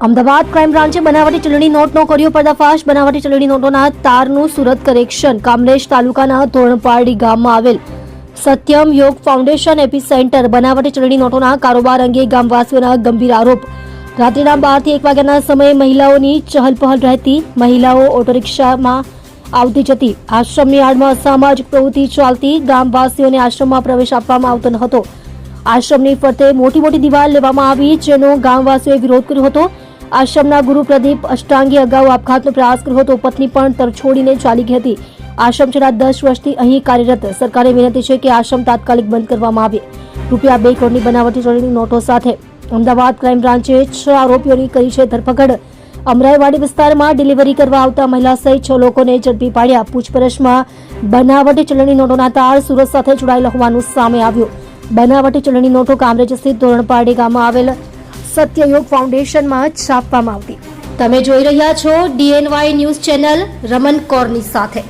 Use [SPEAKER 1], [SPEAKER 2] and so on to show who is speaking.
[SPEAKER 1] Ahmedabad crime બ્રાન્ચે બનાવટી ચલણી નોટનો કર્યો પર્દાફાશ. બનાવટી ચલણી નોટોના તારનું સુરત કરેક્શન. કામરેજ તાલુકાના ધોરણપારડી ગામમાં આવેલ સત્યમ યોગ ફાઉન્ડેશન એપી સેન્ટર બનાવટી ચલણી નોટોના કારોબાર અંગે ગામવાસીઓના ગંભીર આરોપ. રાત્રિના 12 થી 1 વાગ્યાના સમયે મહિલાઓની ચહલપહલ રહેતી. મહિલાઓ ઓટો રિક્ષામાં આવતી જતી. આશ્રમની આડમાં અસામાજિક પ્રવૃત્તિ ચાલતી. ગામવાસીઓને આશ્રમમાં પ્રવેશ આપવામાં આવતો ન હતો. આશ્રમની ફરતે મોટી દિવાલ લેવામાં આવી, જેનો ગામવાસીઓએ વિરોધ કર્યો હતો. આશ્રમના ગુરુ પ્રદીપ અષ્ટાંગે અગાઉ આપઘાતનો પ્રયાસ કર્યો હતો. પત્ની પણ તરછોડીને ચાલી ગઈ હતી. આશ્રમ છેલ્લા 10 વર્ષથી અહીં કાર્યરત. સરકારે વિનંતી છે કે આશ્રમ તાત્કાલિક બંધ કરવામાં આવે. રૂપિયા 2 કરોડની બનાવટી ચલણી નોટો સાથે અમદાવાદ ક્રાઇમ બ્રાન્ચે 6 આરોપીઓની કરી છે ધરપકડ. અમરાઈવાડી વિસ્તારમાં ડિલિવરી કરવા આવતા મહિલા સહિત 6 લોકોને ઝડપી પાડ્યા. પૂછપરછમાં બનાવટી ચલણી નોટોના તાર સુરત સાથે જોડાયેલા હોવાનું સામે આવ્યું. બનાવટી ચલણી નોટો કામરેજ સ્થિત ધોરણપારડી ગામમાં આવેલ સત્યયોગ ફાઉન્ડેશનમાં છાપવામાં આવતી. તમે જોઈ રહ્યા છો DNY ન્યૂઝ ચેનલ રમન કૌરની સાથે.